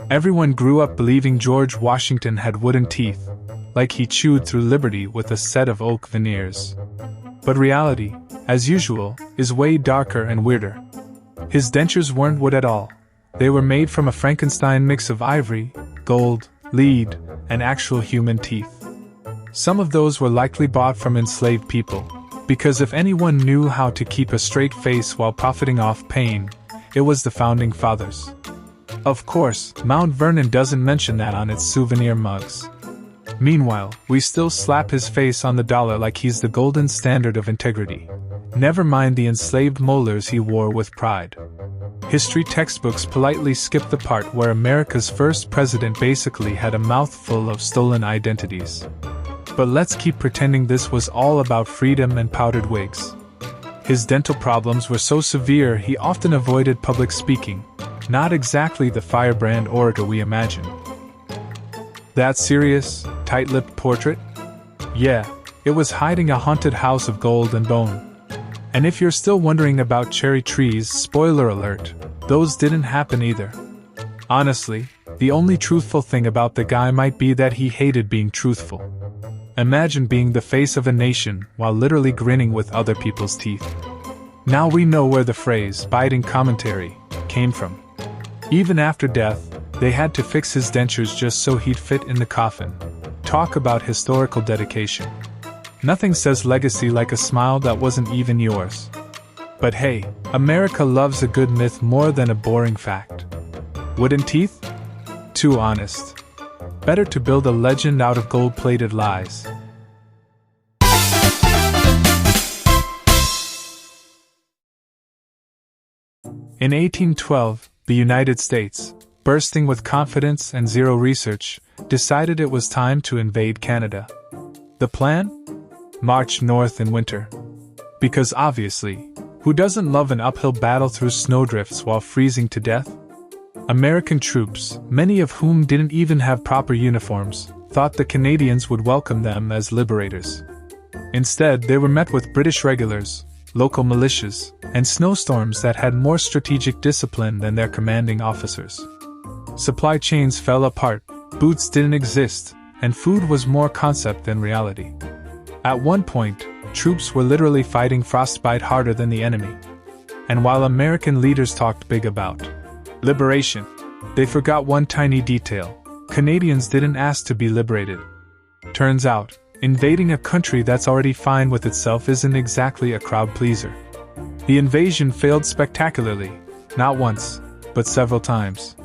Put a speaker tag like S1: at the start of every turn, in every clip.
S1: Everyone grew up believing George Washington had wooden teeth, like he chewed through liberty with a set of oak veneers. But reality, as usual, is way darker and weirder. His dentures weren't wood at all. They were made from a Frankenstein mix of ivory, gold, lead, and actual human teeth. Some of those were likely bought from enslaved people, because if anyone knew how to keep a straight face while profiting off pain, it was the Founding Fathers. Of course, Mount Vernon doesn't mention that on its souvenir mugs. Meanwhile, we still slap his face on the dollar like he's the golden standard of integrity. Never mind the enslaved molars he wore with pride. History textbooks politely skip the part where America's first president basically had a mouthful of stolen identities. But let's keep pretending this was all about freedom and powdered wigs. His dental problems were so severe he often avoided public speaking, not exactly the firebrand orator we imagine. That serious, tight-lipped portrait? Yeah, it was hiding a haunted house of gold and bone. And if you're still wondering about cherry trees, spoiler alert, those didn't happen either. Honestly, the only truthful thing about the guy might be that he hated being truthful. Imagine being the face of a nation while literally grinning with other people's teeth. Now we know where the phrase biting commentary came from. Even after death, they had to fix his dentures just so he'd fit in the coffin. Talk about historical dedication. Nothing says legacy like a smile that wasn't even yours. But hey, America loves a good myth more than a boring fact. Wooden teeth? Too honest. Better to build a legend out of gold-plated lies. In 1812, the United States, bursting with confidence and zero research, decided it was time to invade Canada. The plan? March north in winter. Because obviously, who doesn't love an uphill battle through snowdrifts while freezing to death? American troops, many of whom didn't even have proper uniforms, thought the Canadians would welcome them as liberators. Instead, they were met with British regulars, local militias, and snowstorms that had more strategic discipline than their commanding officers. Supply chains fell apart, boots didn't exist, and food was more concept than reality. At one point, troops were literally fighting frostbite harder than the enemy. And while American leaders talked big about liberation, they forgot one tiny detail: Canadians didn't ask to be liberated. Turns out, invading a country that's already fine with itself isn't exactly a crowd pleaser. The invasion failed spectacularly, not once, but several times.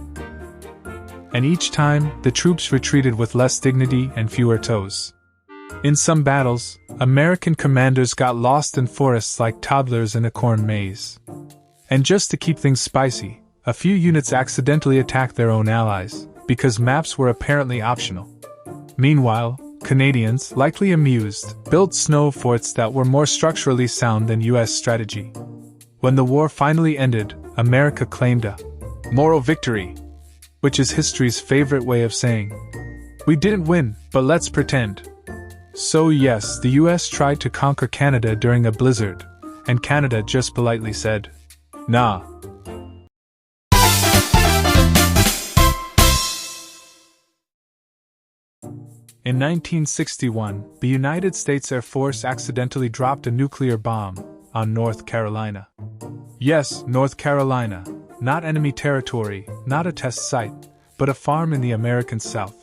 S1: And each time, the troops retreated with less dignity and fewer toes. In some battles, American commanders got lost in forests like toddlers in a corn maze. And just to keep things spicy, a few units accidentally attacked their own allies, because maps were apparently optional. Meanwhile, Canadians, likely amused, built snow forts that were more structurally sound than US strategy. When the war finally ended, America claimed a moral victory, which is history's favorite way of saying, we didn't win, but let's pretend. So yes, the US tried to conquer Canada during a blizzard, and Canada just politely said, nah. In 1961, the United States Air Force accidentally dropped a nuclear bomb on North Carolina. Yes, North Carolina, not enemy territory, not a test site, but a farm in the American South.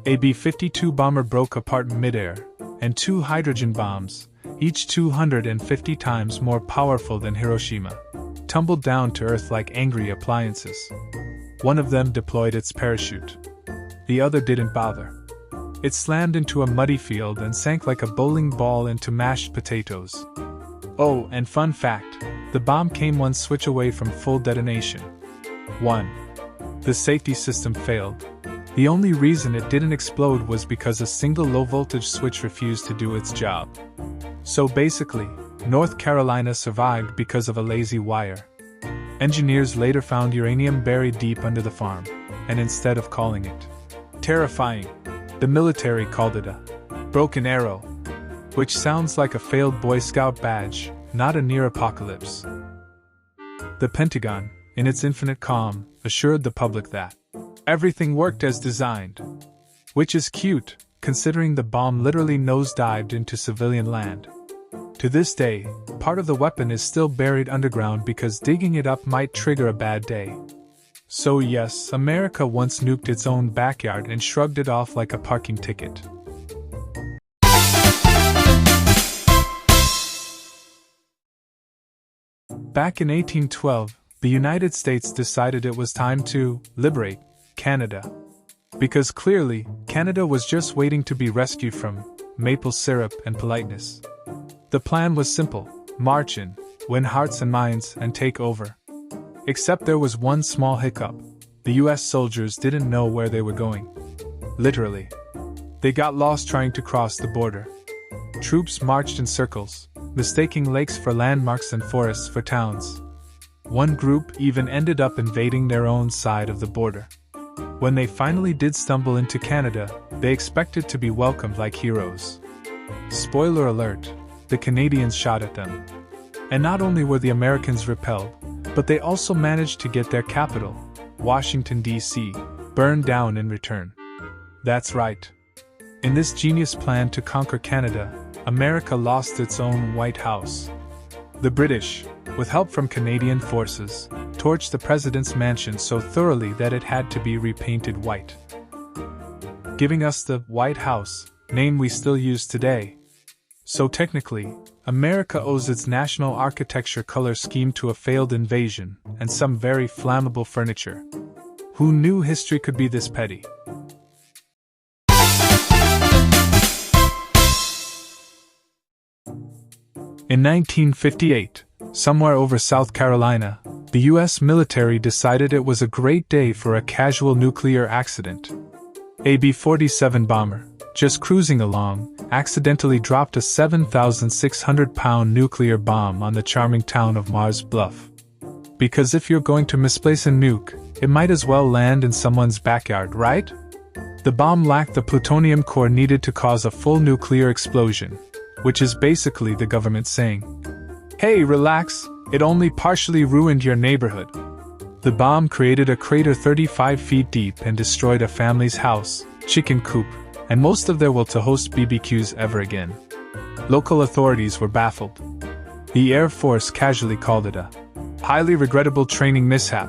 S1: A B-52 bomber broke apart midair, and 2 hydrogen bombs, each 250 times more powerful than Hiroshima, tumbled down to Earth like angry appliances. One of them deployed its parachute. The other didn't bother. It slammed into a muddy field and sank like a bowling ball into mashed potatoes. Oh, and fun fact, the bomb came one switch away from full detonation. 1. The safety system failed. The only reason it didn't explode was because a single low-voltage switch refused to do its job. So basically, North Carolina survived because of a lazy wire. Engineers later found uranium buried deep under the farm, and instead of calling it terrifying, the military called it a broken arrow, which sounds like a failed Boy Scout badge, not a near apocalypse. The Pentagon, in its infinite calm, assured the public that Everything worked as designed. Which is cute, considering the bomb literally nosedived into civilian land. To this day, part of the weapon is still buried underground because digging it up might trigger a bad day. So yes, America once nuked its own backyard and shrugged it off like a parking ticket. Back in 1812, the United States decided it was time to liberate Canada. Because clearly, Canada was just waiting to be rescued from maple syrup and politeness. The plan was simple: march in, win hearts and minds, and take over. Except there was one small hiccup. The US soldiers didn't know where they were going. Literally. They got lost trying to cross the border. Troops marched in circles, mistaking lakes for landmarks and forests for towns. One group even ended up invading their own side of the border. When they finally did stumble into Canada, they expected to be welcomed like heroes. Spoiler alert, the Canadians shot at them. And not only were the Americans repelled, but they also managed to get their capital, Washington, D.C., burned down in return. That's right. In this genius plan to conquer Canada, America lost its own White House. The British, with help from Canadian forces, torched the president's mansion so thoroughly that it had to be repainted white, giving us the White House, name we still use today. So technically, America owes its national architecture color scheme to a failed invasion and some very flammable furniture. Who knew history could be this petty? In 1958, somewhere over South Carolina, the U.S. military decided it was a great day for a casual nuclear accident. A B-47 bomber, just cruising along, accidentally dropped a 7,600-pound nuclear bomb on the charming town of Mars Bluff. Because if you're going to misplace a nuke, it might as well land in someone's backyard, right? The bomb lacked the plutonium core needed to cause a full nuclear explosion, which is basically the government saying, "Hey, relax, it only partially ruined your neighborhood." The bomb created a crater 35 feet deep and destroyed a family's house, chicken coop, and most of their will to host BBQs ever again. Local authorities were baffled. The Air Force casually called it a highly regrettable training mishap,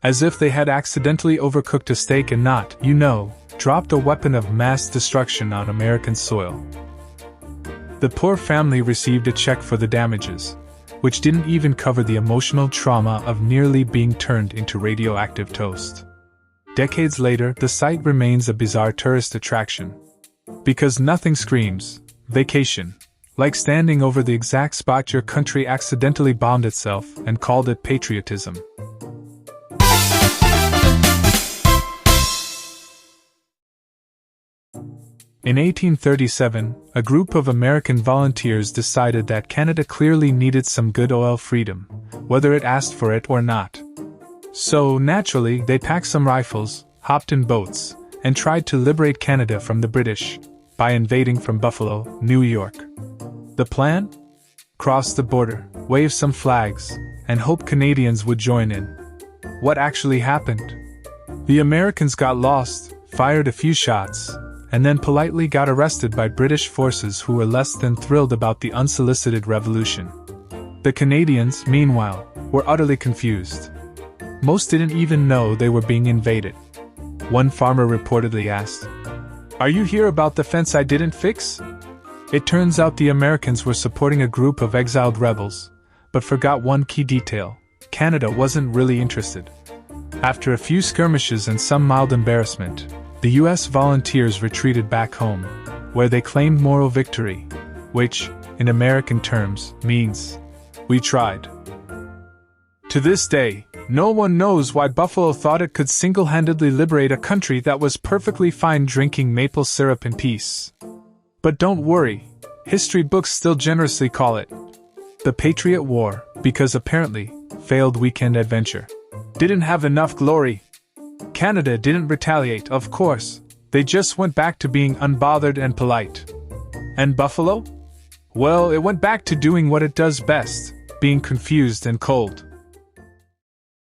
S1: as if they had accidentally overcooked a steak and not, dropped a weapon of mass destruction on American soil. The poor family received a check for the damages, which didn't even cover the emotional trauma of nearly being turned into radioactive toast. Decades later, the site remains a bizarre tourist attraction. Because nothing screams vacation like standing over the exact spot your country accidentally bombed itself and called it patriotism. In 1837, a group of American volunteers decided that Canada clearly needed some good oil freedom, whether it asked for it or not. So, naturally, they packed some rifles, hopped in boats, and tried to liberate Canada from the British by invading from Buffalo, New York. The plan? Cross the border, wave some flags, and hope Canadians would join in. What actually happened? The Americans got lost, fired a few shots, and then politely got arrested by British forces who were less than thrilled about the unsolicited revolution. The Canadians, meanwhile, were utterly confused. Most didn't even know they were being invaded. One farmer reportedly asked, "Are you here about the fence I didn't fix?" It turns out the Americans were supporting a group of exiled rebels, but forgot one key detail: Canada wasn't really interested. After a few skirmishes and some mild embarrassment, the U.S. volunteers retreated back home, where they claimed moral victory, which, in American terms, means, "We tried." To this day, no one knows why Buffalo thought it could single-handedly liberate a country that was perfectly fine drinking maple syrup in peace. But don't worry, history books still generously call it the Patriot War, because apparently, failed weekend adventure didn't have enough glory. Canada didn't retaliate, of course, they just went back to being unbothered and polite. And Buffalo? Well, it went back to doing what it does best, being confused and cold.